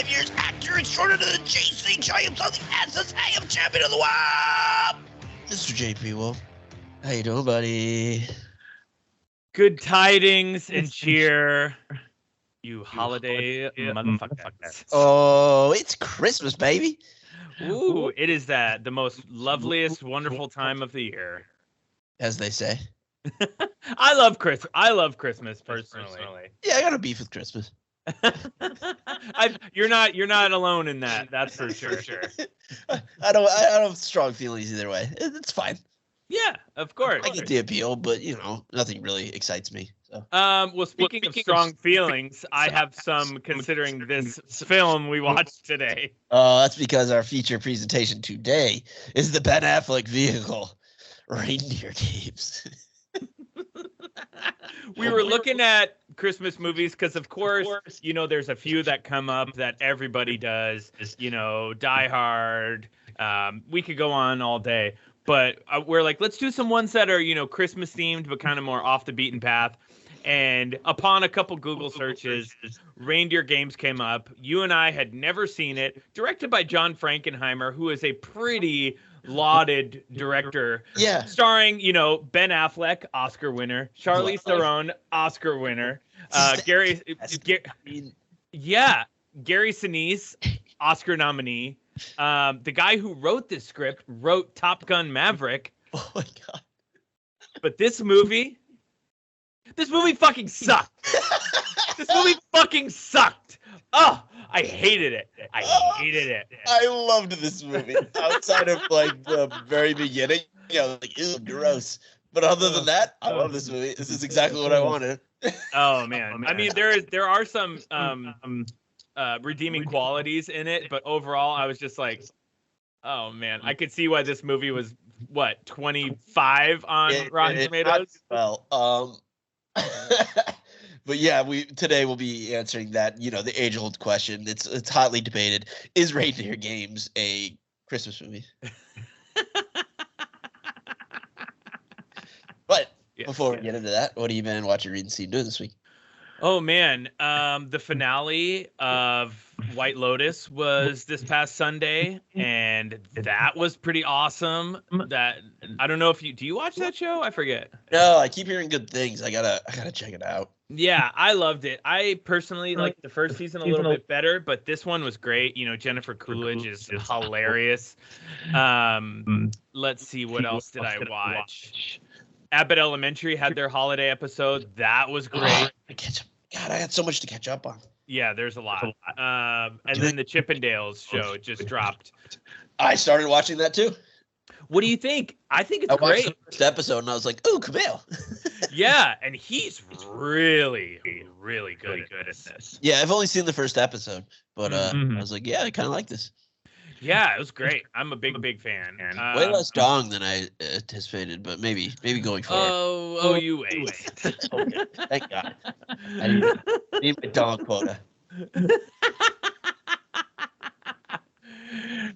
5 years, actor extraordinary than JC Triumphs on the Asses. I am champion of the world. Mr. JP Wolf, how you doing, buddy? Good tidings and cheer, you holiday motherfuckers. Oh, it's Christmas, baby. Ooh, it is the most loveliest, wonderful time of the year. As they say. I love Christmas personally. Yeah, I got a beef with Christmas. You're not alone in that. That's for sure. I don't have strong feelings either way. It's fine. Yeah, of course. I get the appeal, but nothing really excites me. So. Well, speaking of strong feelings, I have some considering this film we watched today. That's because our feature presentation today is the Ben Affleck vehicle, Reindeer Games. We were looking at Christmas movies because, of course, there's a few that come up that everybody does. Die Hard. We could go on all day. But we're like, let's do some ones that are, Christmas themed, but kind of more off the beaten path. And upon a couple Google searches, Reindeer Games came up. You and I had never seen it. Directed by John Frankenheimer, who is a pretty lauded director. Yeah. Starring, Ben Affleck, Oscar winner. Charlize Theron, Oscar winner. Gary Sinise, Oscar nominee. The guy who wrote this script wrote Top Gun Maverick. Oh my god! But this movie fucking sucked. This movie fucking sucked. Oh, I hated it. I loved this movie. Outside of the very beginning, ew, gross. But other than that, I love this movie. This is exactly what I wanted. Oh man. I mean, there are some redeeming qualities in it, but overall I was just like, oh man, I could see why this movie was 25 on Rotten Tomatoes. Well, but yeah, today we'll be answering that, the age-old question. It's hotly debated. Is Reindeer Games a Christmas movie? But before we get into that, what have you been watching, reading, seeing, doing this week? Oh man, the finale of White Lotus was this past Sunday, and that was pretty awesome. That I don't know if do you watch that show? I forget. No, I keep hearing good things. I gotta check it out. Yeah, I loved it. I personally like the first season a little bit better, but this one was great. Jennifer Coolidge is hilarious. Let's see, what else did I watch? Abbott Elementary had their holiday episode. That was great. God, I had so much to catch up on. Yeah, there's a lot. And then the Chippendales show just dropped. I started watching that too. What do you think? I think it's great. I watched great. the first episode and I was like, ooh, Camille. Yeah, and he's really, really good at this. Yeah, I've only seen the first episode, but I was like, yeah, I kind of like this. Yeah, it was great. I'm a big fan. Way less dong than I anticipated, but maybe going forward. Oh, you wait. Okay, thank God. I need my dong quota.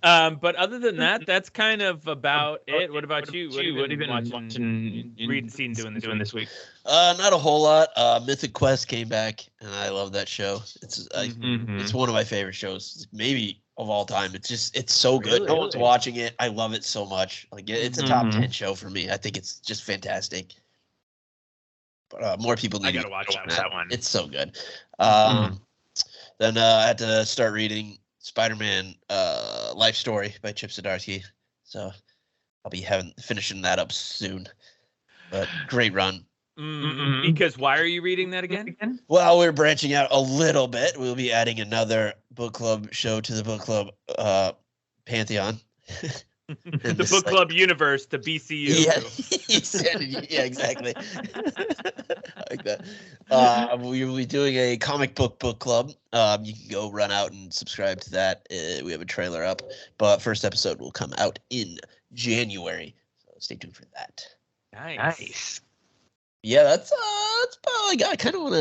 But other than that, that's kind of about it. What about you? What have you been watching, reading, seeing, doing this week? Not a whole lot. Mythic Quest came back, and I love that show. It's it's one of my favorite shows, maybe of all time. It's so good. Really? No one's watching it. I love it so much. Like it's a top 10 show for me. I think it's just fantastic. But more people need. I gotta watch that one. It's so good. Then I had to start reading Spider-Man Life Story by Chip Zdarsky. So I'll be finishing that up soon. But great run. Because why are you reading that again? Well, we're branching out a little bit. We'll be adding another book club show to the book club pantheon. The book club universe, the BCU. Yeah, exactly. Like that. We will be doing a comic book club. You can go run out and subscribe to that. We have a trailer up, but first episode will come out in January. So stay tuned for that. Nice. Yeah, that's about all I got. I kind of want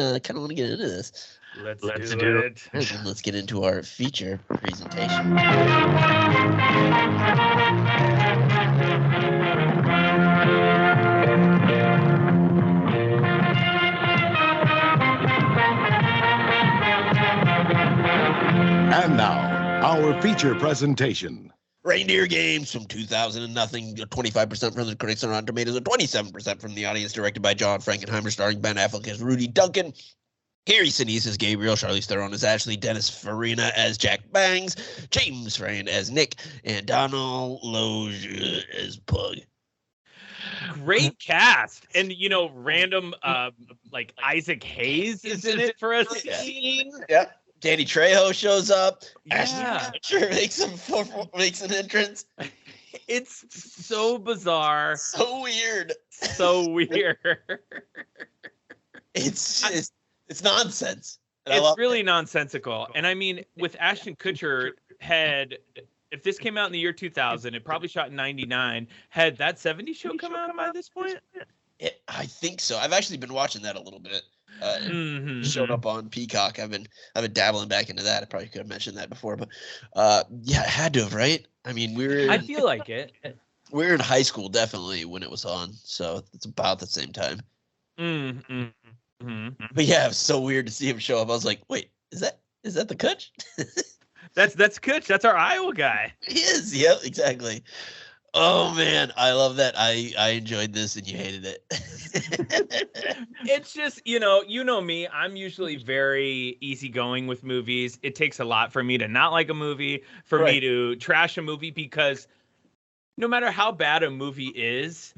to get into this. Let's do it. Let's get into our feature presentation. And now, our feature presentation. Reindeer Games from 2000 and nothing, 25% from the critics on Rotten Tomatoes, and 27% from the audience, directed by John Frankenheimer, starring Ben Affleck as Rudy Duncan, Harry Sinise as Gabriel, Charlize Theron as Ashley, Dennis Farina as Jack Bangs, James Frayne as Nick, and Donald Logue as Pug. Great cast, and random like Isaac Hayes is in it for a scene. Yeah. Danny Trejo shows up. Yeah. Ashton Kutcher makes an entrance. It's so bizarre. So weird. So weird. It's nonsense. And it's really nonsensical. And I mean, with Ashton Kutcher, if this came out in the year 2000, it probably shot in 99. Had that 70s show come out by this point? I think so. I've actually been watching that a little bit. Showed up on Peacock. I've been dabbling back into that. I probably could have mentioned that before, but yeah, it had to have, right? I mean, I feel like it. We were in high school definitely when it was on, so it's about the same time. But yeah, it was so weird to see him show up. I was like, wait, is that the Kutch? That's Kutch. That's our Iowa guy. He is. Yep, exactly. Oh man, I love that. I enjoyed this and you hated it. It's just, you know me, I'm usually very easygoing with movies. It takes a lot for me to not like a movie, for me to trash a movie, because no matter how bad a movie is,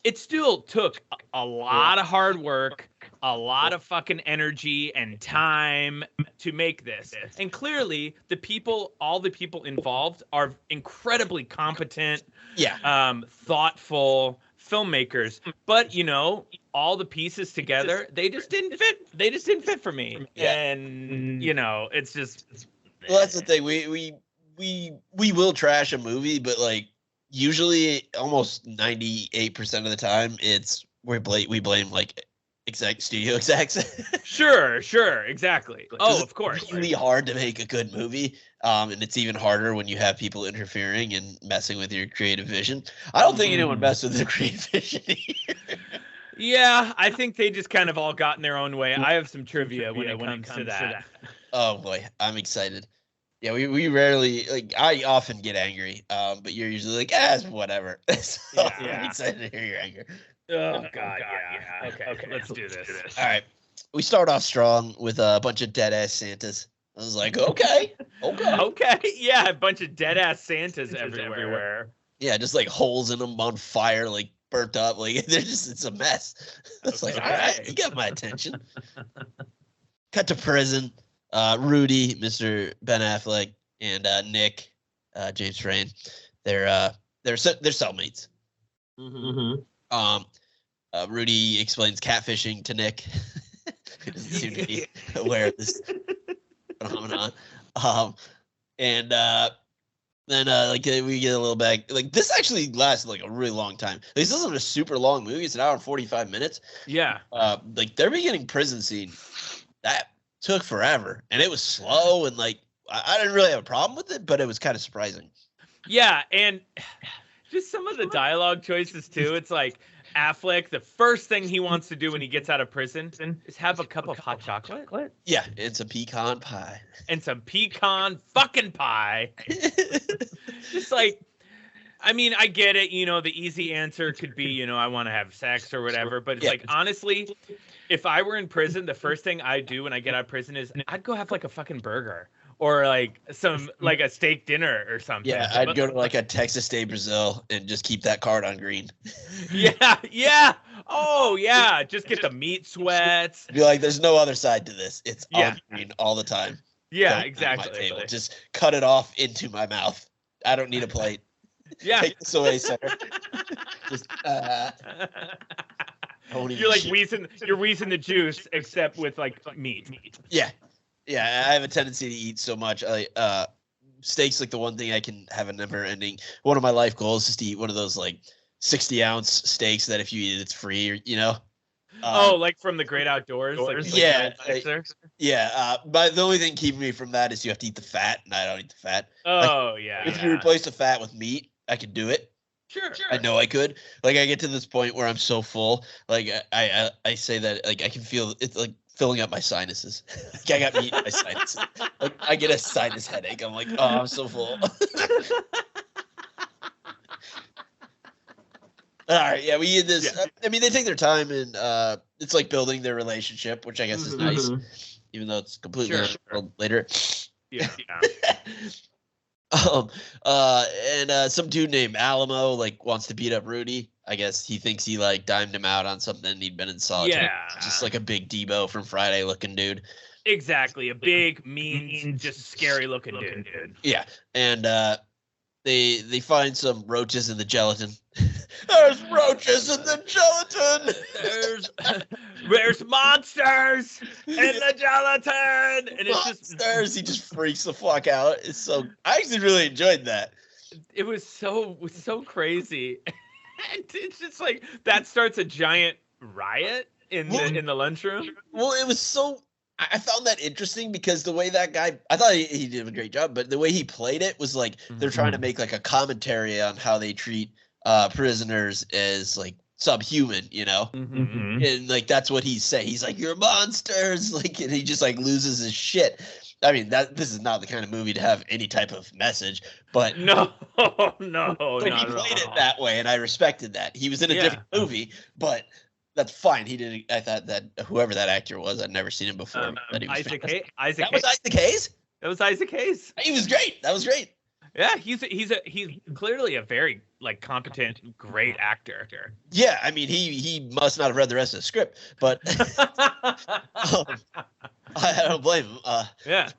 it still took a lot of hard work, a lot of fucking energy and time to make this. And clearly all the people involved are incredibly competent, thoughtful filmmakers. But, all the pieces together, they just didn't fit. They just didn't fit for me. Yeah. And, it's just. Well, that's the thing. We will trash a movie, but like, usually almost 98% of the time we blame like studio execs. Sure, exactly. Oh, of course. It's really hard to make a good movie, and it's even harder when you have people interfering and messing with your creative vision. I don't think anyone messed with the creative vision here. Yeah, I think they just kind of all got in their own way. I have some trivia when it comes to that. Oh boy, I'm excited. Yeah, we rarely, like, I often get angry, but you're usually like, it's whatever. So I'm excited to hear your anger. Oh, God, yeah. Okay, let's do this. All right. We start off strong with a bunch of dead-ass Santas. I was like, okay. Yeah, a bunch of dead-ass Santas everywhere. Yeah, just, like, holes in them on fire, like, burnt up. Like, it's a mess. It's like, all right, you got my attention. Cut to prison. Rudy, Mr. Ben Affleck, and Nick, James Frayne, they're cellmates. Rudy explains catfishing to Nick. He doesn't seem to be aware of this phenomenon. And then like we get a little back. Like, this actually lasted like a really long time. This isn't a super long movie. It's an hour and 45 minutes. Yeah. Like, their beginning prison scene, that took forever, and it was slow, and like I didn't really have a problem with it, but it was kind of surprising. Yeah, and just some of the dialogue choices too. It's like Affleck, the first thing he wants to do when he gets out of prison is have a cup of hot chocolate. Yeah, it's a pecan pie. And some pecan fucking pie. Just like, I mean, I get it. The easy answer could be, I want to have sex or whatever. But it's like, honestly, if I were in prison, the first thing I'd do when I get out of prison is I'd go have like a fucking burger or like like a steak dinner or something. Yeah, I'd go to like a Texas Day Brazil and just keep that card on green. Yeah. Oh, yeah. Just get the meat sweats. Be like, there's no other side to this. It's on green all the time. Yeah, exactly. Just cut it off into my mouth. I don't need a plate. Yeah. Take this away, sir. Just, you're like wheezing the juice, except with like meat. Yeah. I have a tendency to eat so much. Steak's like the one thing I can have a never ending. One of my life goals is to eat one of those like 60-ounce steaks that if you eat it, it's free. Like from the Great Outdoors. But the only thing keeping me from that is you have to eat the fat, and I don't eat the fat. If you replace the fat with meat, I could do it. Sure. I know I could. Like, I get to this point where I'm so full. Like, I say that, like, I can feel it's like filling up my sinuses. Like I got meat in my sinuses. Like I get a sinus headache. I'm like, oh, I'm so full. All right, yeah, we eat this. Yeah. I mean, they take their time, and it's like building their relationship, which I guess is nice, even though it's completely later. Yeah. And some dude named Alamo like wants to beat up Rudy. I guess he thinks he like dimed him out on something. He'd been in solitary. Yeah. Just like a big Debo from Friday looking dude. Exactly. A big, mean, just scary looking dude. Yeah. And they find some roaches in the gelatin. There's roaches in the gelatin. There's monsters in the gelatin. And it's monsters. He just freaks the fuck out. It's so. I actually really enjoyed that. It was so crazy. And it's just like that starts a giant riot in the lunchroom. Well, it was so. I found that interesting because the way that guy, I thought he did a great job, but the way he played it was like they're trying to make like a commentary on how they treat prisoners as like subhuman, you know? And like that's what he's saying. He's like, "You're monsters!" Like, and he just like loses his shit. I mean, this is not the kind of movie to have any type of message, but no, but he played it that way, and I respected that. He was in a different movie, but. That's fine. He did. I thought that whoever that actor was, I'd never seen him before. That he was Isaac Hayes. That was Isaac Hayes. That was Isaac Hayes. He was great. That was great. Yeah, he's clearly a very like competent, great actor. Yeah, I mean he must not have read the rest of the script, but I don't blame him. Yeah.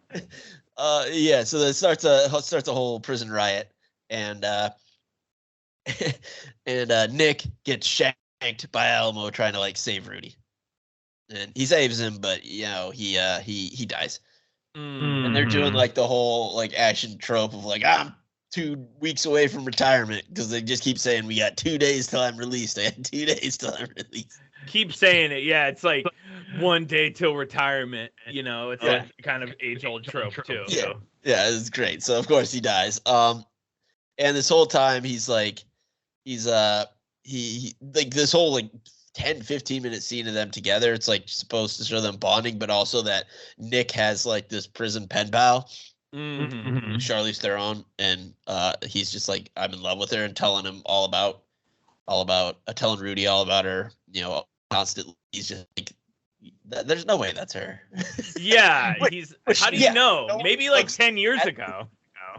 Yeah. So that starts a whole prison riot, and Nick gets shanked by Alamo trying to like save Rudy, and he saves him, but you know he dies. And they're doing like the whole like action trope of like I'm 2 weeks away from retirement because they just keep saying we got 2 days till I'm released. I had 2 days till I'm released. Keep saying it, yeah. It's like 1 day till retirement. You know, it's that kind of age-old trope too. Yeah, so. Yeah, it's great. So of course he dies. And this whole time he like this whole like 10-15 minute scene of them together, it's like supposed to show them bonding, but also that Nick has like this prison pen pal, Charlize Theron, and he's just like I'm in love with her and telling him all about telling Rudy all about her, you know, constantly. He's just like there's no way that's her. Yeah, how do you know? Maybe like 10 years ago.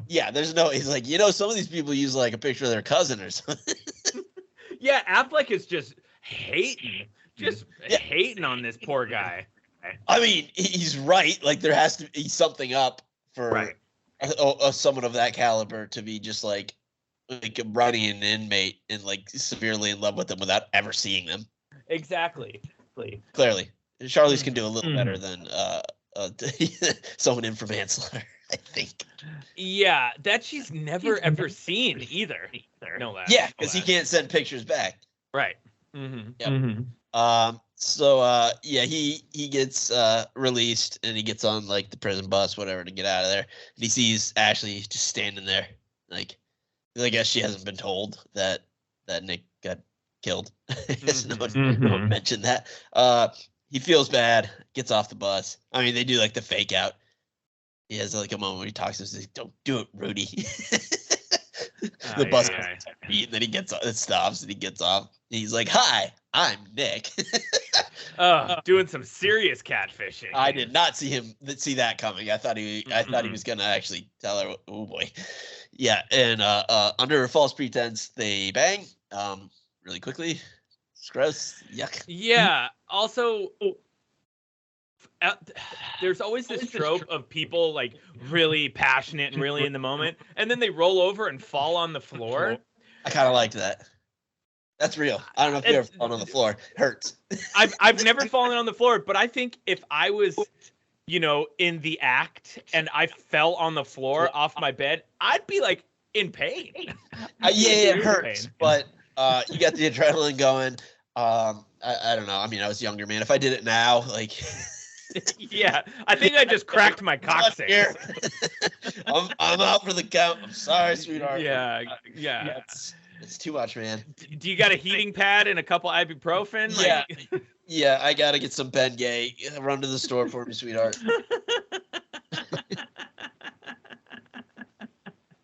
Yeah, there's no. He's like, you know, some of these people use like a picture of their cousin or something. Yeah, Affleck is just hating on this poor guy. I mean, he's right. Like there has to be something up for someone of that caliber to be just like running an inmate and like severely in love with them without ever seeing them. Exactly. Clearly, Charlize can do a little better than someone in for manslaughter, I think. Yeah, that she's never ever seen either. No, yeah, because he can't send pictures back. Right. Yep. So yeah, he gets released and he gets on like the prison bus, whatever, to get out of there. And he sees Ashley just standing there, like I guess she hasn't been told that Nick got killed. No one mentioned that. He feels bad, gets off the bus. I mean, they do like the fake out. He has like a moment where he talks to us. He's like, "Don't do it, Rudy." The bus beat, and then he gets off. It stops, and he gets off. And he's like, "Hi, I'm Nick." Doing some serious catfishing. I did not see that coming. I thought he was gonna actually tell her. Oh boy, yeah. And under a false pretense, they bang. Really quickly. It's gross. Yuck. Yeah. Also, there's always this trope of people like really passionate and really in the moment, and then they roll over and fall on the floor. I kind of liked that. That's real. I don't know if you've ever fallen on the floor. It hurts. I've never fallen on the floor, but I think if I was, you know, in the act and I fell on the floor off my bed, I'd be like in pain. Yeah, it hurts, but you got the adrenaline going. I don't know. I mean, I was younger, man. If I did it now, like. Yeah, I think I just cracked my coccyx. I'm out for the count. I'm sorry, sweetheart. Yeah. It's too much, man. Do you got a heating pad and a couple ibuprofen? Yeah. Yeah, I gotta get some Bengay. Run to the store for me, sweetheart.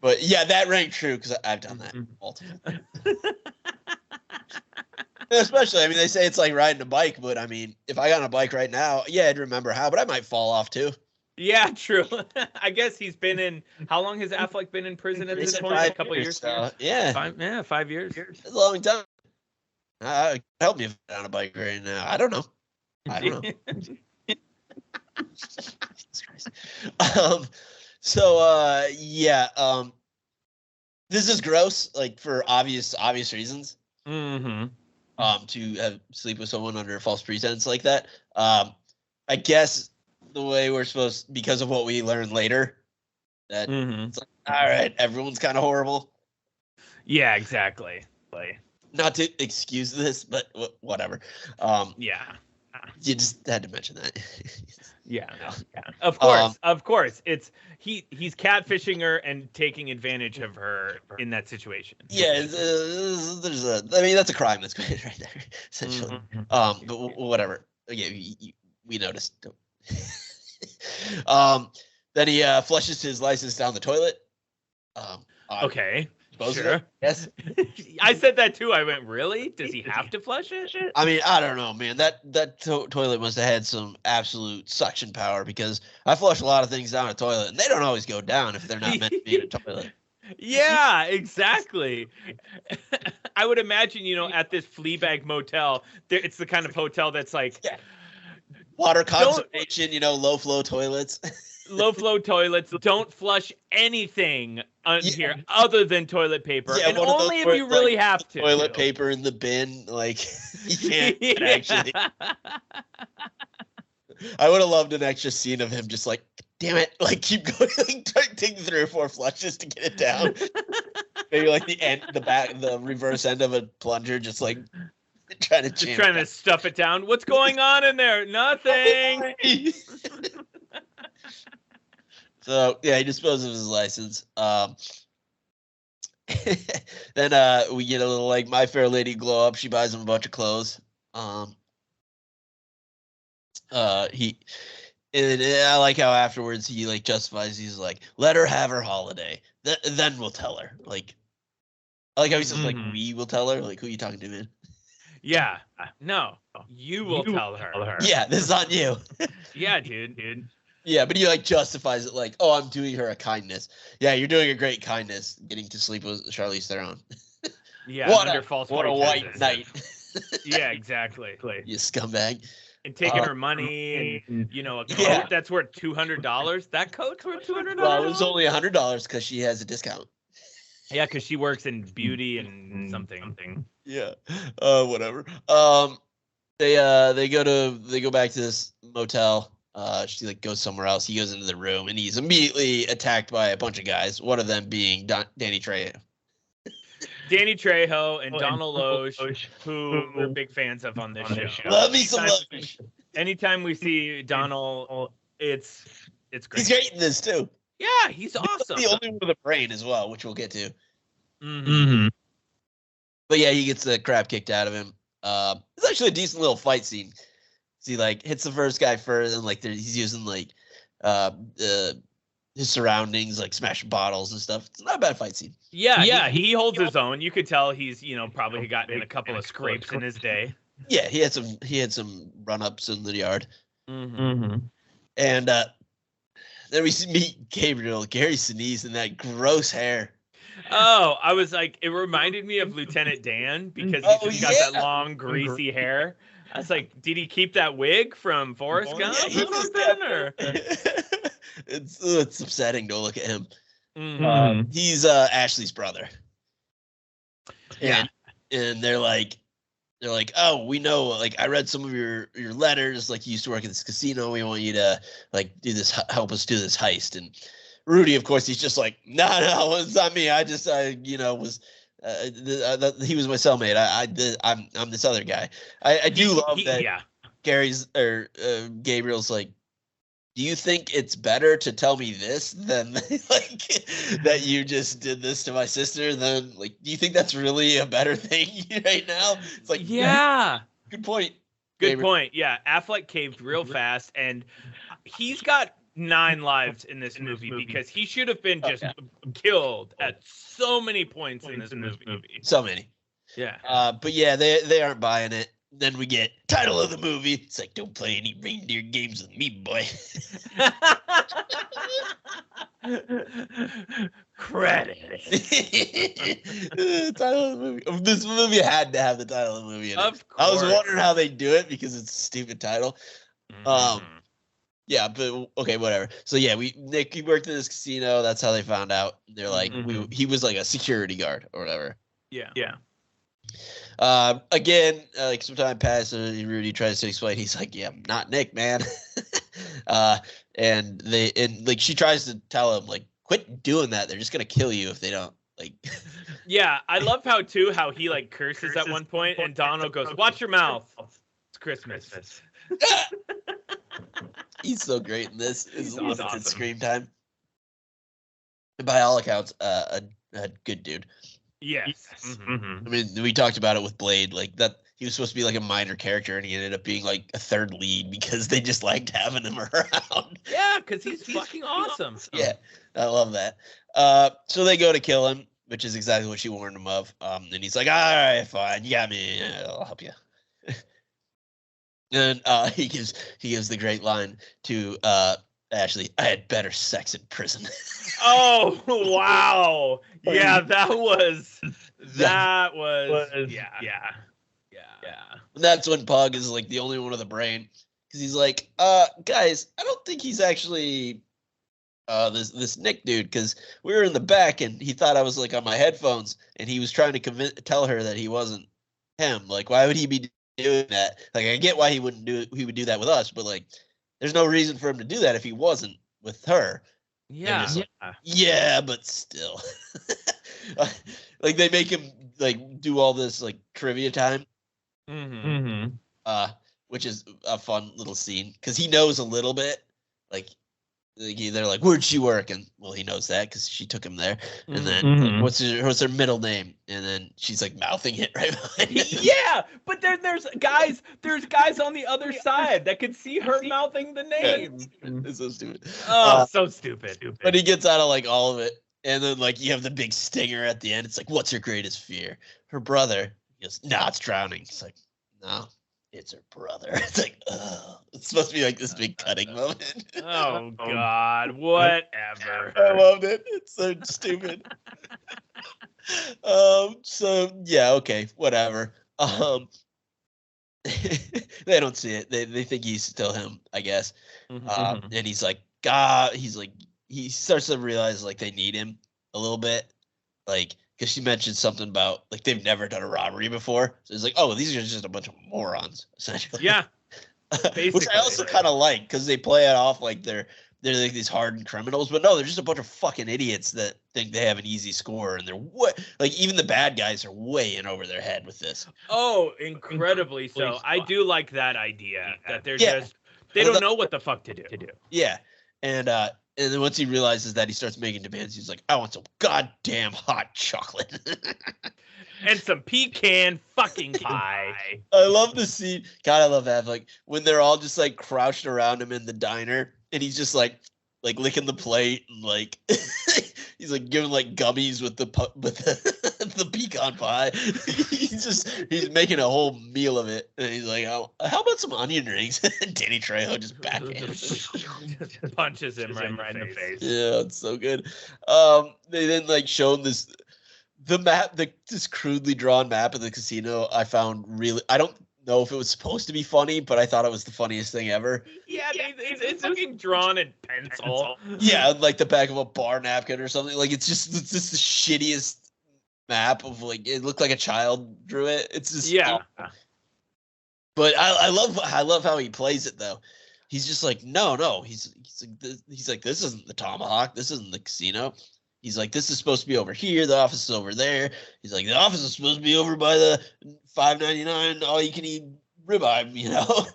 But yeah, that rang true because I've done that multiple. Especially, I mean, they say it's like riding a bike, but I mean, if I got on a bike right now, yeah, I'd remember how, but I might fall off too. Yeah, true. I guess he's been in. How long has Affleck been in prison at this point? A couple years. Yeah, 5 years. It's a long time. Help me if I'm on a bike right now. I don't know. Jesus Christ. This is gross, like for obvious reasons. Mm-hmm. To have sleep with someone under a false pretense like that. I guess the way we're supposed, because of what we learned later, that it's like, all right, everyone's kind of horrible. Yeah, exactly. Not to excuse this, but whatever. Yeah. You just had to mention that. Yeah. Of course. It's he's catfishing her and taking advantage of her in that situation. Yeah, that's a crime that's committed right there, essentially. But whatever. Yeah, we noticed. Then he flushes his license down the toilet. Okay. Sure. Yes. I said that too. I went, really? Does he have to flush it? I mean, I don't know, man. That toilet must have had some absolute suction power, because I flush a lot of things down a toilet, and they don't always go down if they're not meant to be in a toilet. Yeah, exactly. I would imagine, at this Fleabag motel, it's the kind of hotel that's like water conservation, low flow toilets. Low flow toilets. Don't flush anything here other than toilet paper, and only if you really have to. Toilet paper in the bin, like you can't actually. I would have loved an extra scene of him just like, damn it, like keep going, like taking 3 or 4 flushes to get it down. Maybe like the reverse end of a plunger, just like trying to stuff it down. What's going on in there? Nothing. So yeah, he disposes of his license. Then we get a little like My Fair Lady glow up. She buys him a bunch of clothes. I like how afterwards he like justifies. He's like, let her have her holiday. Then we'll tell her. Like, I like how he says like, we will tell her. Like, who are you talking to, man? Yeah, no, you will tell her. Yeah, this is on you. Yeah, dude. Yeah, but he like justifies it like, oh, I'm doing her a kindness. Yeah, you're doing a great kindness getting to sleep with Charlize Theron. Yeah, what under a white knight. Yeah, exactly. You scumbag. And taking her money and a coat that's worth $200. That coat's worth $200. Well, it was only $100 because she has a discount. Yeah, because she works in beauty and something. Yeah. Whatever. They go back to this motel. She like goes somewhere else. He goes into the room and he's immediately attacked by a bunch of guys. One of them being Danny Trejo. Danny Trejo and Donald Loesch, who we're big fans of on this show. Love me some Loesch. Anytime we see Donald, it's great. He's great in this too. Yeah, he's awesome. The only one with a brain as well, which we'll get to. Mm-hmm. But yeah, he gets the crap kicked out of him. It's actually a decent little fight scene. He like hits the first guy first, and like he's using like his surroundings, like smashing bottles and stuff. It's not a bad fight scene. Yeah, he holds his own. You could tell he's probably gotten in a couple of scrapes in his day. Yeah, he had some run ups in the yard. Mm-hmm. And then we meet Gary Sinise and that gross hair. Oh, I was like, it reminded me of Lieutenant Dan because he's got that long, greasy hair. I was like, did he keep that wig from Forrest Gump? Yeah, it's upsetting to look at him. Mm-hmm. He's Ashley's brother. Yeah. And they're like, oh, we know, like, I read some of your letters, like, you used to work at this casino. We want you to, like, help us do this heist. And Rudy, of course, he's just like, no, it's not me. I just, was, he was my cellmate. I'm this other guy. I do love that. Yeah. Gabriel's like, do you think it's better to tell me this than like that you just did this to my sister? Then like, do you think that's really a better thing right now? It's like, yeah, good point. Good point. Yeah, Affleck caved real fast, and he's got 9 lives in this movie because he should have been just killed at so many points in this movie. So many. Yeah. But yeah, they aren't buying it. Then we get title of the movie. It's like, don't play any reindeer games with me, boy. Credits. Title of the movie. This movie had to have the title of the movie in it. Of I was course. wondering how they do it because it's a stupid title. Yeah, but okay, whatever. So yeah, Nick, he worked in this casino. That's how they found out. They're like, he was like a security guard or whatever. Yeah. Again, like some time passed, and Rudy tries to explain. He's like, "Yeah, I'm not Nick, man." And like she tries to tell him like, "Quit doing that. They're just gonna kill you if they don't." Like, yeah, I love how he like curses at one point, and Donald goes, "Watch your mouth. It's Christmas." He's so great in this. He's It's awesome. screen time. And by all accounts, a good dude. Yes. I mean, we talked about it with Blade, like that he was supposed to be like a minor character, and he ended up being like a third lead because they just liked having him around. Yeah, because he's fucking awesome. Yeah, I love that. So they go to kill him, which is exactly what she warned him of. And he's like, "All right, fine, you got me. I'll help you." And he gives the great line to Ashley, "I had better sex in prison." Oh wow! Yeah, that was yeah. And that's when Pug is like the only one with a brain, because he's like, guys, I don't think he's actually this Nick dude, because we were in the back and he thought I was like on my headphones, and he was trying to tell her that he wasn't him. Like, why would he be doing that? Like, I get why he would do that with us, but like, there's no reason for him to do that if he wasn't with her. Yeah. Yeah, but still. Like, they make him like do all this like trivia time. Which is a fun little scene because he knows a little bit. Like they're like, "Where'd she work?" And well, he knows that because she took him there. And then what's her middle name? And then she's like mouthing it right behind him. Yeah, but there's guys on the other side that could see her mouthing the name. It's so stupid. Oh, so stupid. But he gets out of like all of it, and then like you have the big stinger at the end. It's like, "What's her greatest fear?" Her brother. He goes, "No, it's drowning." It's like, "No, it's her brother." It's like, ugh. It's supposed to be like this big cutting moment. Oh God, whatever. I loved it. It's so stupid. So yeah, okay, whatever. They don't see it. They think he's still him, I guess. And he's like, God, he starts to realize like they need him a little bit, like, because she mentioned something about like they've never done a robbery before. So it's like, oh, these are just a bunch of morons, essentially. Yeah. Which I also kind of like, because they play it off like they're like these hardened criminals, but no, they're just a bunch of fucking idiots that think they have an easy score, and they're like even the bad guys are way in over their head with this. Oh, incredibly so. I do like that idea that they're just they don't know what the fuck to do. Yeah, and then once he realizes that, he starts making demands. He's like, "I want some goddamn hot chocolate." And some pecan fucking pie. I love the scene. God, I love that. Like when they're all just like crouched around him in the diner, and he's just like licking the plate, and like he's like giving like gummies with the pecan pie. he's making a whole meal of it, and he's like, "Oh, how about some onion rings?" And Danny Trejo just backhands, punches him right in the face. Yeah, it's so good. They then like shown this. The map, this crudely drawn map of the casino, I found really. I don't know if it was supposed to be funny, but I thought it was the funniest thing ever. Yeah, it's looking drawn in pencil. Yeah, like the back of a bar napkin or something. Like it's just the shittiest map of like it looked like a child drew it. It's just But I love how he plays it though. He's just like no. He's like this isn't the Tomahawk. This isn't the casino. He's like, this is supposed to be over here. The office is over there. He's like, the office is supposed to be over by the $5.99 all you can eat ribeye, you know.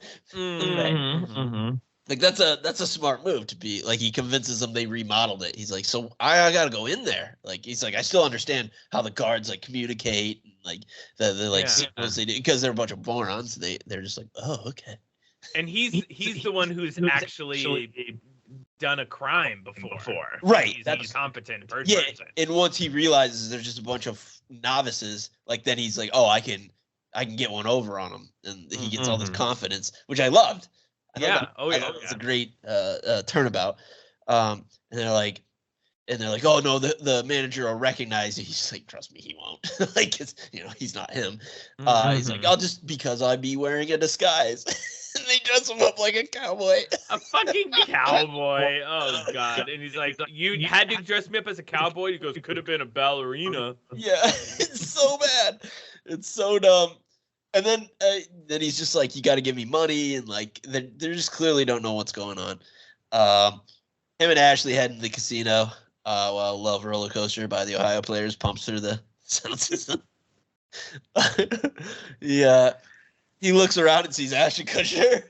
Like that's a smart move to be like he convinces them they remodeled it. He's like, so I gotta go in there. Like he's like, I still understand how the guards like communicate and like the like signals they do because they're a bunch of morons. They're just like, oh, okay. And he's the one who's actually done a crime before. Right. He's a competent person. Yeah. And once he realizes there's just a bunch of novices, like then he's like, oh, I can get one over on them, and he gets all this confidence, which I loved. That was a great turnabout. And they're like, oh no, the manager will recognize you. He's like, trust me, he won't. Like, it's, he's not him. He's like, I'll just because I be wearing a disguise. And they dress him up like a cowboy. A fucking cowboy. Oh god. And he's like, you had to dress me up as a cowboy. He goes, could have been a ballerina. Yeah, it's so bad. It's so dumb. And then he's just like, you got to give me money, and like they just clearly don't know what's going on. Him and Ashley head into the casino while Love Roller Coaster by the Ohio Players pumps through the sound system. Yeah, he looks around and sees Ashton Kutcher.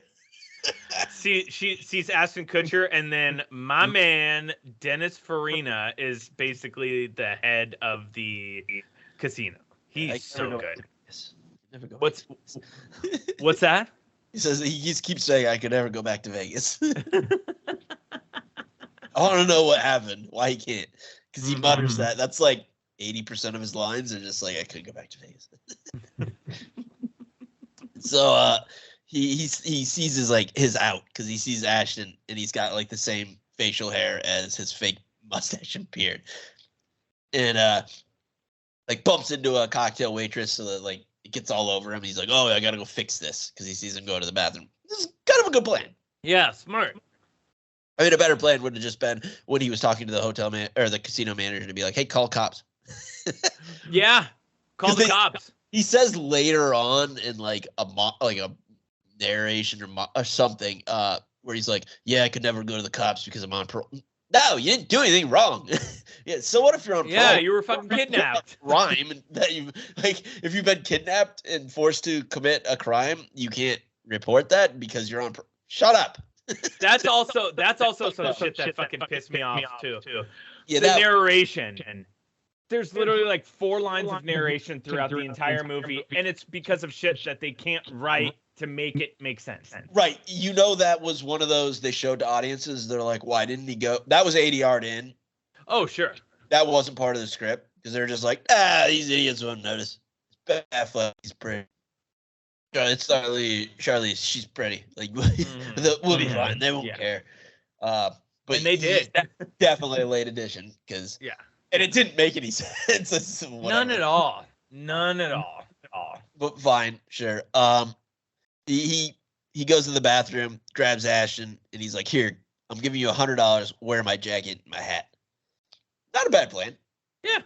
She sees Ashton Kutcher, and then my man Dennis Farina is basically the head of the casino. He's so good. Never go What's that? He says he just keeps saying I could never go back to Vegas. I want to know what happened, why he can't, because he mutters that. That's like 80% of his lines are just like I could go back to Vegas. So he sees his out because he sees Ashton and he's got like the same facial hair as his fake mustache and beard, and like bumps into a cocktail waitress so that like it gets all over him. He's like, oh, I gotta go fix this because he sees him go to the bathroom. This is kind of a good plan. Yeah, smart. I mean, a better plan would have just been when he was talking to the hotel man or the casino manager to be like, hey, call cops. Yeah, call the cops. He says later on in like a narration or something where he's like, yeah, I could never go to the cops because I'm on parole. No, you didn't do anything wrong. Yeah, so what if you're on parole? Yeah, you were fucking kidnapped. Crime that you like if you've been kidnapped and forced to commit a crime, you can't report that because you're on Shut up. That's also some shit that fucking pissed me off too. Yeah, the narration, and there's literally like 4 lines of narration throughout the entire movie, and it's because of shit that they can't write to make it make sense. Right. That was one of those they showed to audiences. They're like, why didn't he go? That was ADR'd in. Oh, sure. That wasn't part of the script because they're just like, these idiots won't notice. Ben Affleck, he's pretty. It's Charlie, she's pretty. Like, we'll be fine. They won't care. But and they did. Definitely a late edition because and it didn't make any sense. None at all. But fine, sure. He goes to the bathroom, grabs Ashton, and he's like, here, I'm giving you $100. Wear my jacket and my hat. Not a bad plan. Yeah.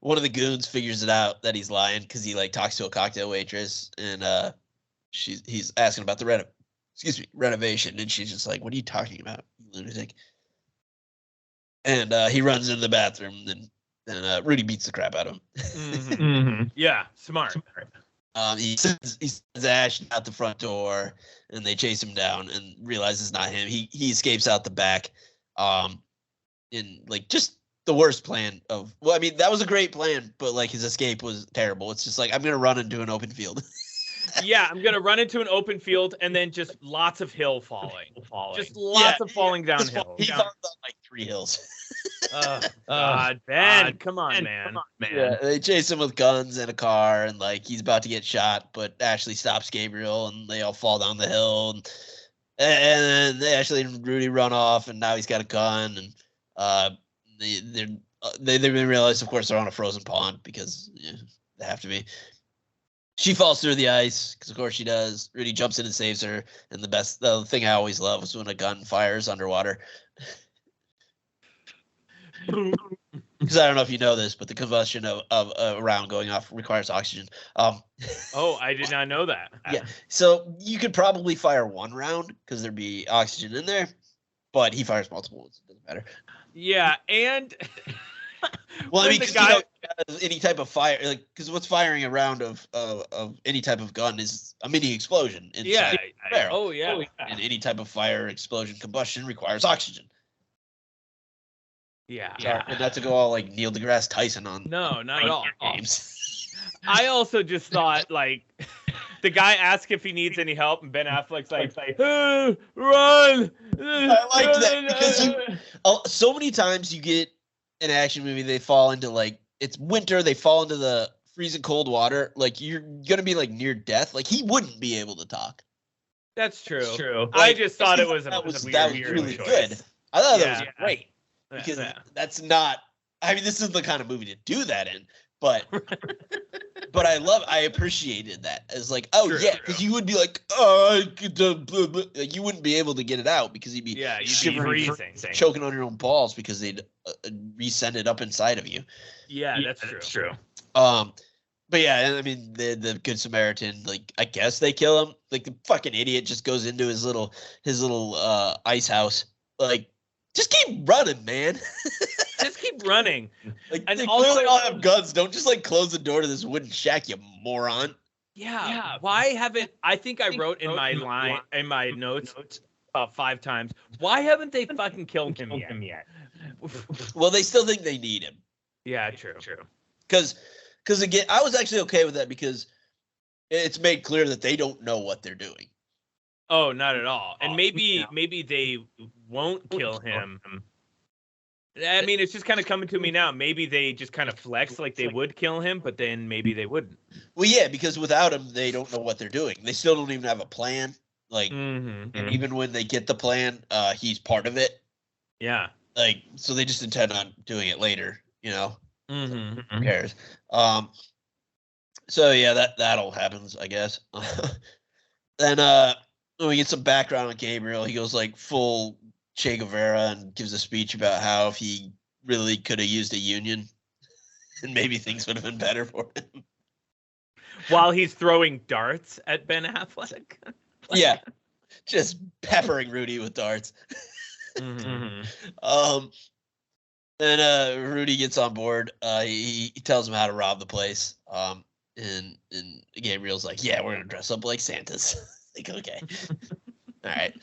One of the goons figures it out that he's lying because he like talks to a cocktail waitress and he's asking about the renovation, and she's just like, what are you talking about, you lunatic? And he runs into the bathroom, and Rudy beats the crap out of him. Yeah, smart. He sends Ash out the front door, and they chase him down and realize it's not him. He escapes out the back, in like just the worst plan of. Well, I mean that was a great plan, but like his escape was terrible. It's just like I'm gonna run into an open field. Yeah, I'm gonna run into an open field and then just lots of hill falling. Just lots of falling downhill. He falls on like 3 hills. God, Ben, come on, man. Yeah, they chase him with guns and a car, and like he's about to get shot, but Ashley stops Gabriel, and they all fall down the hill, and Ashley and Rudy run off, and now he's got a gun, and they realize, of course, they're on a frozen pond because they have to be. She falls through the ice because, of course, she does. Rudy jumps in and saves her, and the thing I always love is when a gun fires underwater. Because I don't know if you know this, but the combustion of a round going off requires oxygen. Oh, I did not know that. Yeah, so you could probably fire 1 round because there'd be oxygen in there, but he fires multiple ones. It doesn't matter. Yeah, and well, I mean, because any type of fire, like, because what's firing a round of any type of gun is a mini explosion. Yeah, fire. Oh yeah. And any type of fire, explosion, combustion requires oxygen. Yeah. Sorry, and not to go all like Neil deGrasse Tyson on No, not at all. games. I also just thought like the guy asked if he needs any help, and Ben Affleck's like, run. I liked that because so many times you get an action movie, they fall into like it's winter, they fall into the freezing cold water. Like you're gonna be like near death. Like he wouldn't be able to talk. That's true. Like, I just thought it was that was weird really choice. good. I thought that was great because Yeah. that's not. I mean, this is the kind of movie to do that in. But I appreciated that as like, oh True, yeah, because you would be like, like you wouldn't be able to get it out because you'd be shivering, freezing, choking on your own balls because they'd resend it up inside of you. Yeah, that's true. But yeah, I mean the Good Samaritan, like I guess they kill him. Like the fucking idiot just goes into his little ice house. Like, just keep running, man. Just keep running. Like, and they also, clearly all have guns. Don't just like close the door to this wooden shack, you moron. Yeah. Why haven't I think I wrote in my notes 5 times. Why haven't they fucking killed him yet? Well, they still think they need him. Yeah, true. Because again, I was actually okay with that because it's made clear that they don't know what they're doing. Oh, not at all. And maybe they won't kill him. I mean, it's just kind of coming to me now. Maybe they just kind of flex like they would kill him, but then maybe they wouldn't. Well, yeah, because without him, they don't know what they're doing. They still don't even have a plan. Like, and even when they get the plan, he's part of it. Yeah. Like, so they just intend on doing it later, you know? Who cares? So yeah, that all happens, I guess. Then we get some background on Gabriel. He goes like full Che Guevara and gives a speech about how if he really could have used a union and maybe things would have been better for him. While he's throwing darts at Ben Affleck. Yeah. Just peppering Rudy with darts. Then Rudy gets on board. He tells him how to rob the place. And Gabriel's like, yeah, we're gonna dress up like Santas. Like, okay. All right.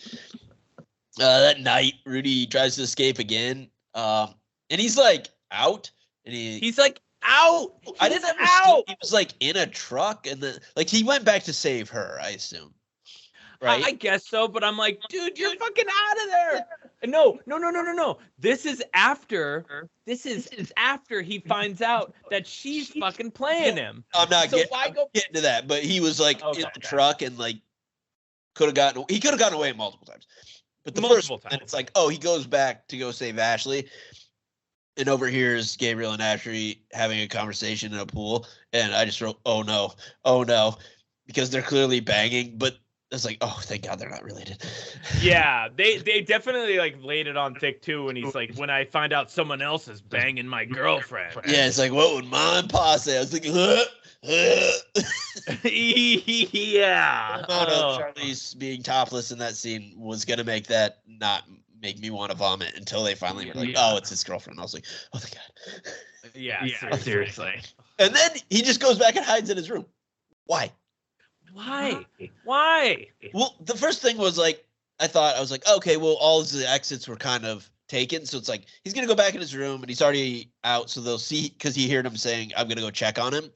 That night, Rudy tries to escape again. And he's like out. And he's like out. I didn't understand. He was like in a truck, and then like he went back to save her, I assume. Right? I guess so, but I'm like, dude, you're fucking out of there. No. This is after he finds out that she's fucking playing him. I'm not getting to that, but he was like in the truck and like could have gotten away multiple times. But the first time, it's like, oh, he goes back to go save Ashley and overhears Gabriel and Ashley having a conversation in a pool. And I just wrote, oh no, because they're clearly banging, but it's like, oh, thank God they're not related. Yeah, they definitely like laid it on thick too. And he's like, when I find out someone else is banging my girlfriend. Yeah, it's like, what would Mom and Pa say? I was like, yeah. Charlie's being topless in that scene was gonna make that not make me want to vomit until they finally were like, oh, it's his girlfriend. I was like, oh, thank God. Yeah, seriously. And then he just goes back and hides in his room. Why? Well, the first thing was like, I was like, okay, well, all of the exits were kind of taken. So it's like, he's going to go back in his room and he's already out. So they'll see, because he heard him saying, I'm going to go check on him.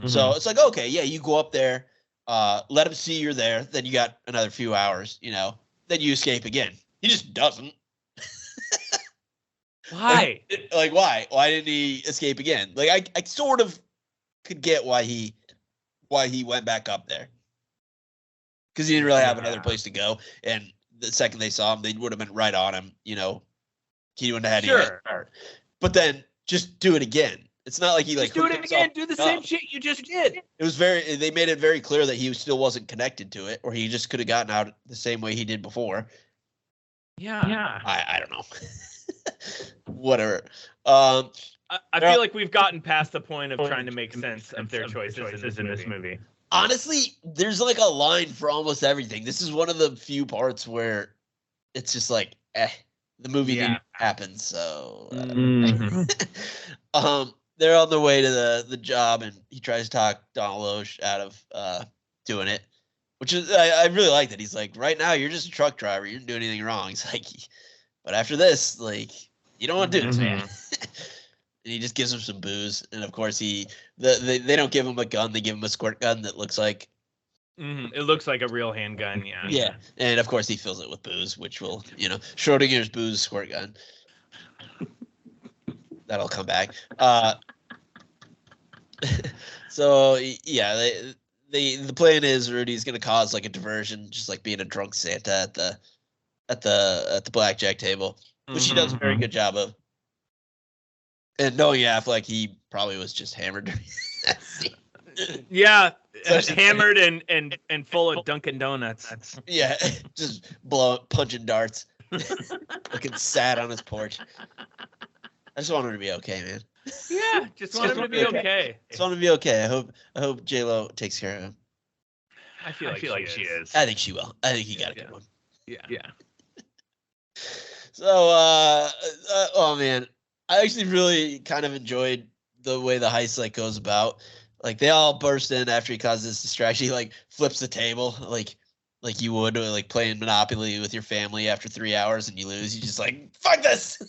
So it's like, okay, yeah, you go up there, let him see you're there. Then you got another few hours, you know, then you escape again. He just doesn't. Why? Like, why? Why didn't he escape again? Like, I sort of could get why he went back up there, because he didn't really have another place to go, and the second they saw him, they would have been right on him. You know, he wouldn't have had any heart. But then just do it again. It's not like he like do it again. Do the same shit you just did. It was they made it very clear that he still wasn't connected to it, or he just could have gotten out the same way he did before. Yeah. I don't know. Whatever. I feel like we've gotten past the point of trying to make sense of their choices in this movie. Honestly, there's like a line for almost everything. This is one of the few parts where it's just like, the movie didn't happen. So, they're on their way to the job, and he tries to talk Donald Loesch out of doing it. which is I really like that. He's like, right now you're just a truck driver. You didn't do anything wrong. He's like, but after this, like, you don't want to do this, man. And he just gives him some booze, and of course they don't give him a gun. They give him a squirt gun that looks like. It looks like a real handgun, yeah. Yeah, and of course he fills it with booze, which will, Schrodinger's booze squirt gun. That'll come back. So yeah, the plan is Rudy's gonna cause like a diversion, just like being a drunk Santa at the blackjack table, which he does a very good job of. And knowing Affleck, he probably was just hammered during that scene. Yeah, hammered and full of Dunkin' Donuts. Yeah, just punching darts, looking sad on his porch. I just want him to be okay, man. Yeah, just want him to be okay. Just want him to be okay. I hope J-Lo takes care of him. I feel like she is. I think she will. I think he got a good one. Yeah. So, oh man, I actually really kind of enjoyed the way the heist like goes about. Like they all burst in after he causes this distraction. He like flips the table like you would like playing Monopoly with your family after 3 hours and you lose. You just like, fuck this.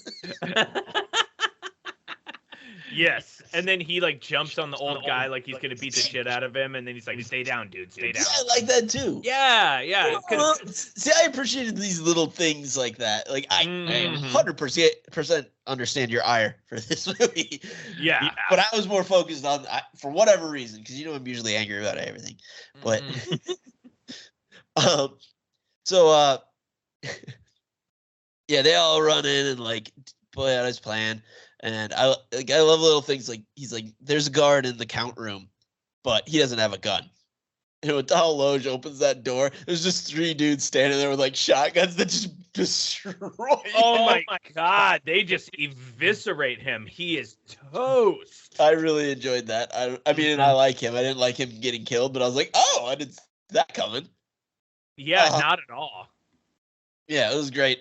Yes, and then he like jumps on the old guy like he's gonna beat the shit out of him, and then he's like, "Stay down, dude, stay down." Yeah, I like that too. Yeah. See, I appreciated these little things like that. Like I 100% understand your ire for this movie. Yeah, but I was more focused on for whatever reason, because I'm usually angry about everything. But yeah, they all run in and like play out his plan. And I love little things like he's like, there's a guard in the count room, but he doesn't have a gun. And when Donald Loge opens that door, there's just 3 dudes standing there with like shotguns that just destroy him. Oh my God, they just eviscerate him. He is toast. I really enjoyed that. I mean, I like him. I didn't like him getting killed, but I was like, oh, I didn't see that coming. Yeah, not at all. Yeah, it was great.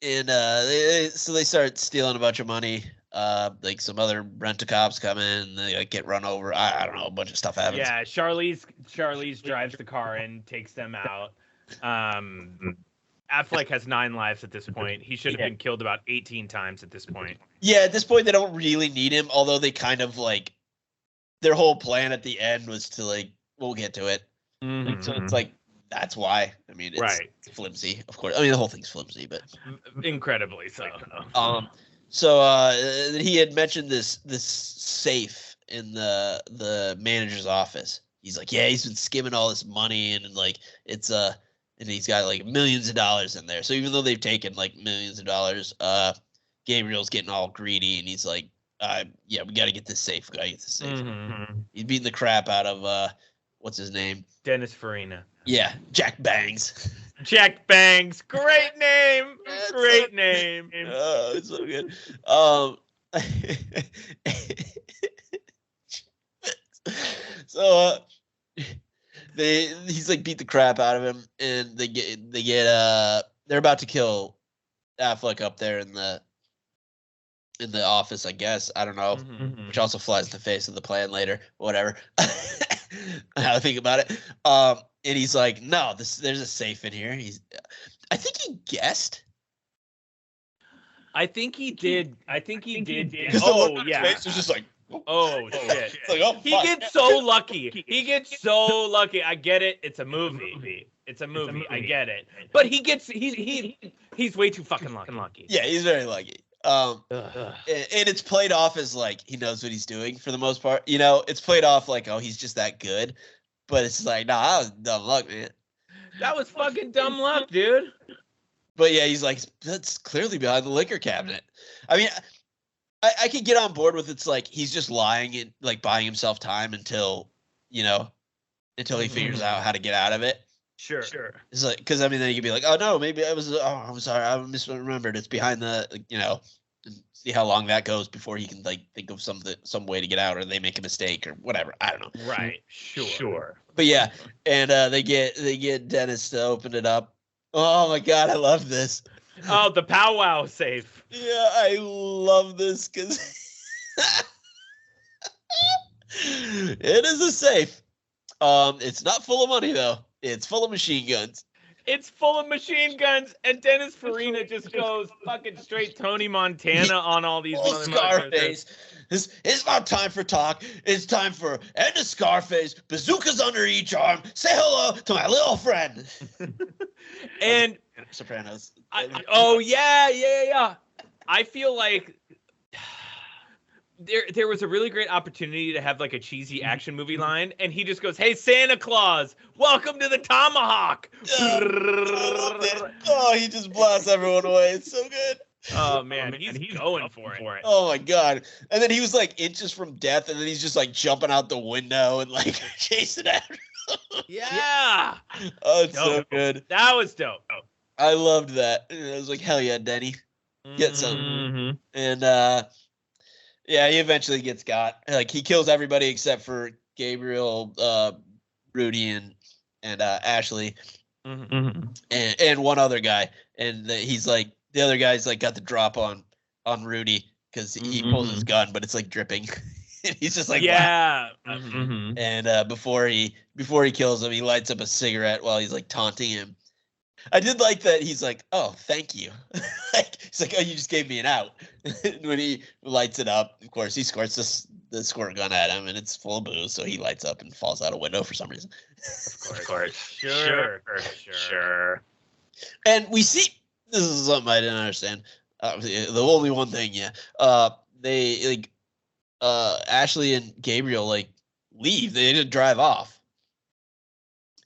And so they start stealing a bunch of money. Like some other rent-a-cops come in, and they like get run over. I don't know, a bunch of stuff happens. Yeah, Charlize drives the car and takes them out. Affleck has 9 lives at this point. He should have been killed about 18 times at this point. Yeah, at this point they don't really need him, although they kind of like their whole plan at the end was to like, we'll get to it. Like, so it's like, that's why. I mean, it's flimsy, of course. I mean, the whole thing's flimsy, but incredibly so. So he had mentioned this safe in the manager's office. He's like, yeah, he's been skimming all this money, and like it's and he's got like millions of dollars in there. So even though they've taken like millions of dollars, Gabriel's getting all greedy, and he's like, yeah, we got to get this safe. We got to get this safe. He's beating the crap out of what's his name? Dennis Farina. Yeah, Jack Bangs. Jack Bangs, great name. Great name. Oh, it's so good. So he's like beat the crap out of him, and they're about to kill Affleck up there in the office, I guess. I don't know, which also flies in the face of the plan later. Whatever. How I think about it. And he's like, no, there's a safe in here. I think he guessed. I think he did. Oh, yeah. Face was just like, oh shit. It's like, oh, he gets so lucky. He gets so lucky. I get it. It's a movie. I get it. But he's way too fucking lucky. Yeah, he's very lucky. And it's played off as like he knows what he's doing for the most part. It's played off like, oh, he's just that good. But it's like, nah, that was dumb luck, man. That was fucking dumb luck, dude. But yeah, he's like, that's clearly behind the liquor cabinet. I mean, I could get on board with it's like he's just lying and like buying himself time until he figures out how to get out of it. Sure. It's like, because I mean, then you could be like, oh no, maybe I'm sorry, I misremembered. It's behind the, and see how long that goes before he can like think of some way to get out, or they make a mistake or whatever. I don't know. Right. Sure. But yeah, and they get Dennis to open it up. Oh my God, I love this. Oh, the powwow safe. Yeah, I love this because it is a safe. It's not full of money though. It's full of machine guns. It's full of machine guns, and Dennis Farina just goes fucking straight Tony Montana on all these Full motherfuckers. Scarface. It's not time for talk. It's time for end of Scarface. Bazookas under each arm. Say hello to my little friend. And Sopranos. yeah. I feel like there was a really great opportunity to have like a cheesy action movie line, and he just goes, "Hey, Santa Claus, welcome to the Tomahawk." Oh, he just blasts everyone away. It's so good. Oh man, he's going for it. Oh my god. And then he was like inches from death, and then he's just like jumping out the window and like chasing after him. Yeah. Oh, it's so good. That was dope. I loved that. And I was like, hell yeah, Denny. Get something. Mm-hmm. And yeah, he eventually gets got. Like he kills everybody except for Gabriel, Rudy, and Ashley, and one other guy. And he's like, the other guy's like got the drop on Rudy because he pulls his gun, but it's like dripping. And he's just like, yeah. Wow. And before he kills him, he lights up a cigarette while he's like taunting him. I did like that. He's like, "Oh, thank you." Like he's like, "Oh, you just gave me an out." When he lights it up, of course, he squirts the squirt gun at him, and it's full of booze. So he lights up and falls out a window for some reason. Of course. Sure. And we see this is something I didn't understand. The only one thing, they like Ashley and Gabriel like leave. They didn't drive off.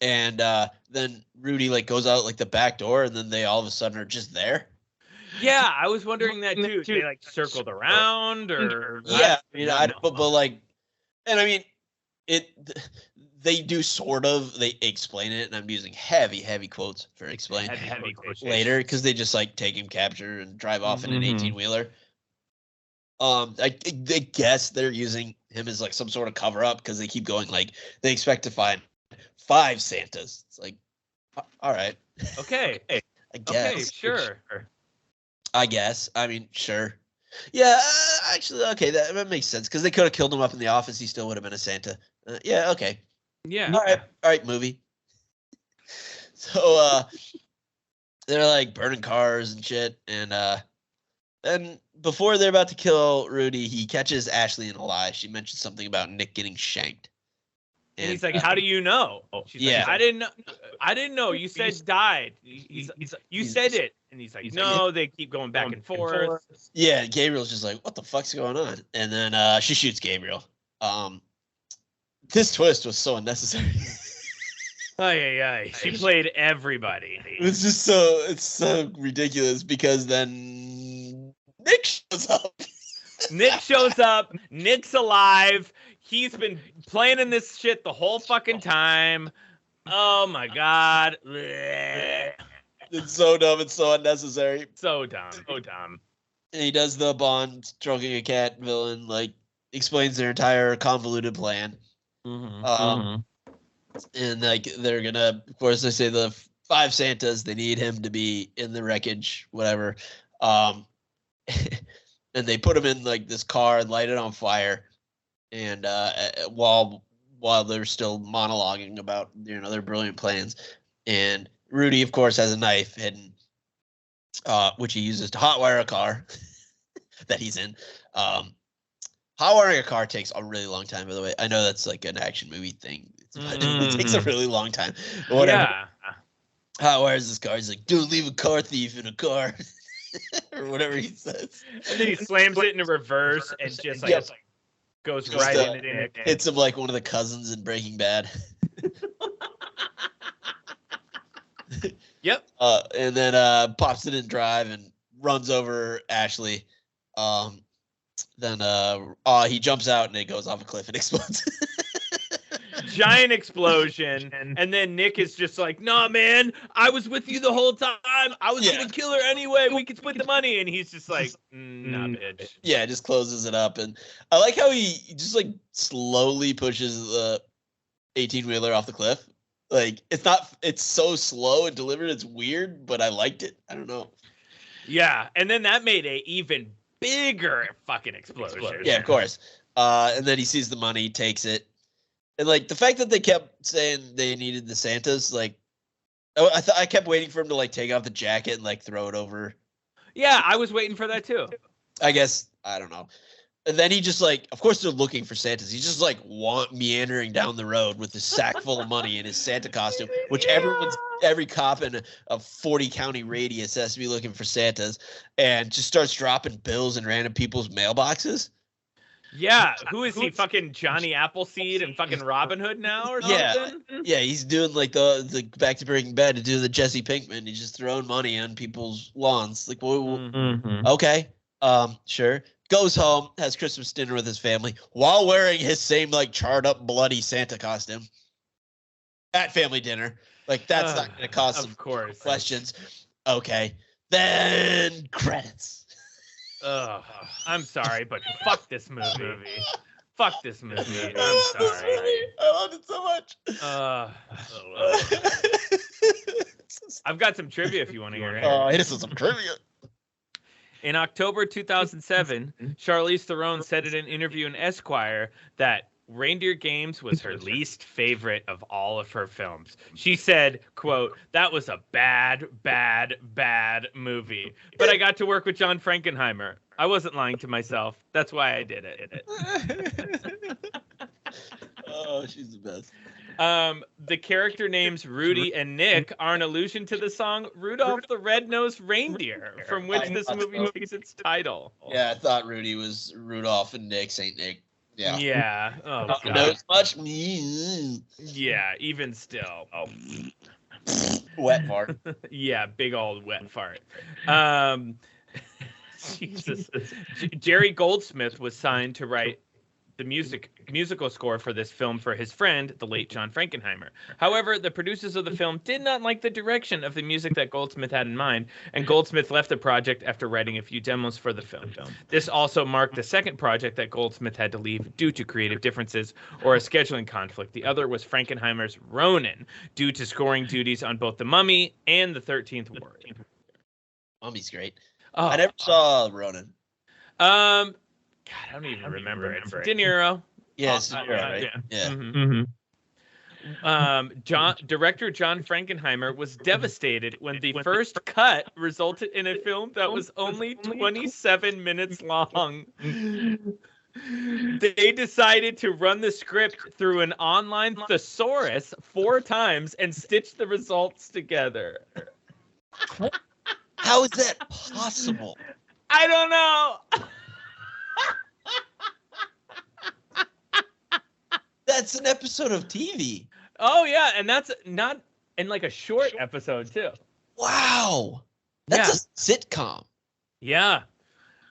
And then Rudy like goes out like the back door, and then they all of a sudden are just there. Yeah, I was wondering that too. They like circled around, or yeah, but like, and I mean, they do sort of. They explain it, and I'm using heavy quotes for explain heavy quotes later because they just like take him capture and drive off in an 18-wheeler. I guess they're using him as like some sort of cover up because they keep going like they expect to find 5 Santas. It's like, all right. Okay. I guess. Okay, sure. I guess. I mean, sure. Yeah, actually, okay, that makes sense because they could have killed him up in the office. He still would have been a Santa. Yeah, okay. Yeah. All right, movie. So they're like burning cars and shit, and before they're about to kill Rudy, he catches Ashley in a lie. She mentions something about Nick getting shanked. And he's like, "How do you know?" She's like, I didn't know. You said died. You said it. And he's like, no, they keep going back and forth. Yeah, Gabriel's just like, what the fuck's going on? And then she shoots Gabriel. This twist was so unnecessary. She played everybody. It's so ridiculous because then Nick shows up. Nick's alive. He's been planning this shit the whole fucking time. Oh my god. It's so dumb. It's so unnecessary. So dumb. And he does the Bond stroking a cat villain, like explains their entire convoluted plan. And like they're gonna, of course, they say the 5 Santas. They need him to be in the wreckage, whatever. And they put him in like this car and light it on fire. And while they're still monologuing about their brilliant plans, and Rudy, of course, has a knife hidden, which he uses to hotwire a car that he's in. Hotwiring a car takes a really long time, by the way. I know that's like an action movie thing. It takes a really long time. But whatever. Yeah. Hotwires this car. He's like, "Don't leave a car thief in a car," or whatever he says. And then he slams it in reverse and just like goes right in it. Hits him like one of the cousins in Breaking Bad. Yep. And then pops it in drive and runs over Ashley. Then he jumps out and it goes off a cliff and explodes. Giant explosion, and then Nick is just like, "Nah, man, I was with you the whole time. I was gonna kill her anyway. We could split the money." And he's just like, "Nah, bitch." Yeah, just closes it up, and I like how he just like slowly pushes the 18-wheeler off the cliff. Like it's so slow and delivered. It's weird, but I liked it. I don't know. Yeah, and then that made a even bigger fucking explosion. Yeah, of course. And then he sees the money, takes it. And like the fact that they kept saying they needed the Santas, like I kept waiting for him to like take off the jacket and like throw it over. Yeah, I was waiting for that too. I guess I don't know. And then he just like, of course they're looking for Santas. He's just like meandering down the road with his sack full of money in his Santa costume, which every cop in a 40 county radius has to be looking for Santas, and just starts dropping bills in random people's mailboxes. Yeah, who is he? Fucking Johnny Appleseed and fucking Robin Hood now or something? Yeah, he's doing like the back to Breaking Bad to do the Jesse Pinkman. He's just throwing money on people's lawns. Like, okay, sure. Goes home, has Christmas dinner with his family while wearing his same like charred up bloody Santa costume at family dinner. Like that's not going to cause some questions. Okay, then credits. I'm sorry, but fuck this movie. Fuck this movie. I'm sorry. I love it so much. I've got some trivia if you want to hear it. Oh, hit us with some trivia. In October 2007, Charlize Theron said in an interview in Esquire that Reindeer Games was her least favorite of all of her films. She said, quote, "That was a bad, bad, bad movie. But I got to work with John Frankenheimer. I wasn't lying to myself. That's why I did it." Oh, she's the best. The character names Rudy and Nick are an allusion to the song Rudolph the Red-Nosed Reindeer, from which this movie takes its title. Yeah, I thought Rudy was Rudolph and Nick, Saint Nick. Yeah. Yeah. Oh, God. Knows much. Yeah, even still. Wet fart. Yeah, big old wet fart. Jesus. Jerry Goldsmith was signed to write the musical score for this film for his friend, the late John Frankenheimer. However, the producers of the film did not like the direction of the music that Goldsmith had in mind, and Goldsmith left the project after writing a few demos for the film. This also marked the second project that Goldsmith had to leave due to creative differences or a scheduling conflict. The other was Frankenheimer's Ronin, due to scoring duties on both The Mummy and The 13th Ward. Mummy's great. Oh, I never saw Ronin. God, I don't even remember it. De Niro. Yes, De Niro, right? Yeah. Mm-hmm. Director John Frankenheimer was devastated when the first cut resulted in a film that was only 27 minutes long. They decided to run the script through an online thesaurus 4 times and stitch the results together. How is that possible? I don't know. That's an episode of TV. Oh, yeah, and that's not in like a short episode, too. Wow. That's a sitcom. Yeah.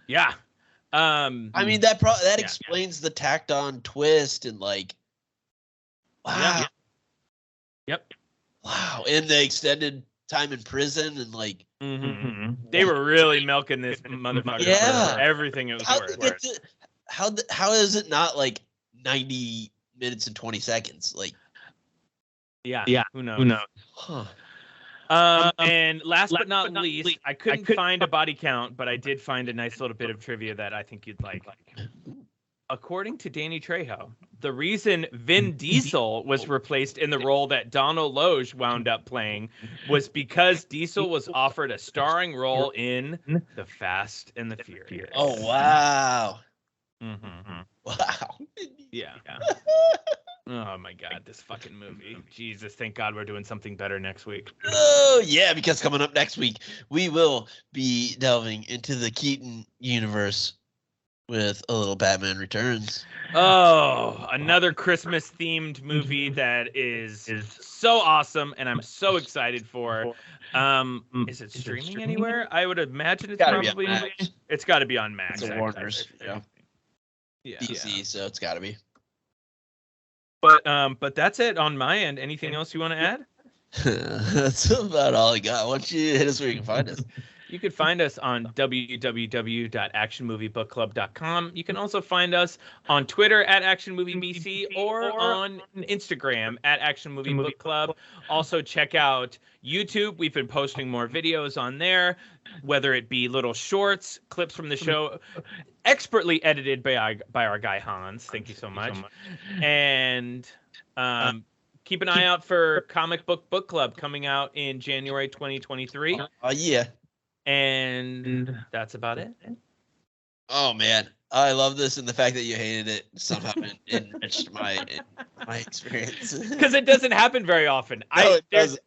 Yeah. I mean, that explains the tacked on twist and like, wow. Yeah. Yep. Wow. And the extended time in prison and like. Mm-hmm. They were really milking this motherfucker for everything it was worth. How is it not like 90 minutes and 20 seconds? Like, yeah. Who knows? Huh. And last but not least, I couldn't find a body count, but I did find a nice little bit of trivia that I think you'd like. According to Danny Trejo, the reason Vin Diesel was replaced in the role that Donald Logue wound up playing was because Diesel was offered a starring role in The Fast and the Furious. Oh, wow. Mm-hmm. Wow. Yeah. Oh, my God, this fucking movie. Jesus, thank God we're doing something better next week. Oh, yeah, because coming up next week, we will be delving into the Keaton universe with a little Batman Returns. Oh, another Christmas-themed movie that is so awesome, and I'm so excited for. Is it streaming anywhere? I would imagine it's probably. It's got to be on Max. It's Warner's. Yeah. DC, so it's got to be. But that's it on my end. Anything else you want to add? That's about all I got. Why don't you hit us where you can find us? You can find us on www.actionmoviebookclub.com. You can also find us on Twitter at ActionMovieBC or on Instagram at ActionMovieBookClub. Also, check out YouTube. We've been posting more videos on there, whether it be little shorts, clips from the show, expertly edited by our guy Hans. Thank you so much. And Keep an eye out for Comic Book Club coming out in January 2023. Yeah. And that's about it. Oh man, I love this, and the fact that you hated it somehow enriched my experience. Because it doesn't happen very often. It doesn't.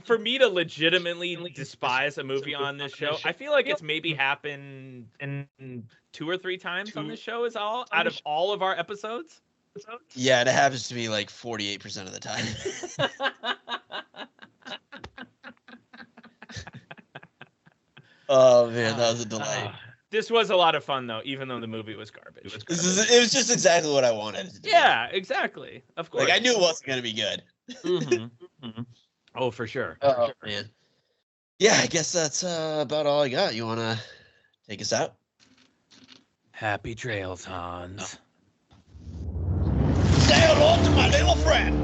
For me to legitimately despise a movie on this show, I feel like it's maybe happened in 2 or 3 times on this show. Is all out of all of our episodes. Yeah, it happens to me like 48% of the time. Oh man, that was a delight. This was a lot of fun though, even though the movie was garbage. It was just exactly what I wanted. To do. Yeah, exactly. Of course. Like I knew it wasn't gonna be good. Oh, for sure. Oh man. Yeah, I guess that's about all I got. You wanna take us out? Happy trails, Hans. Say hello to my little friend.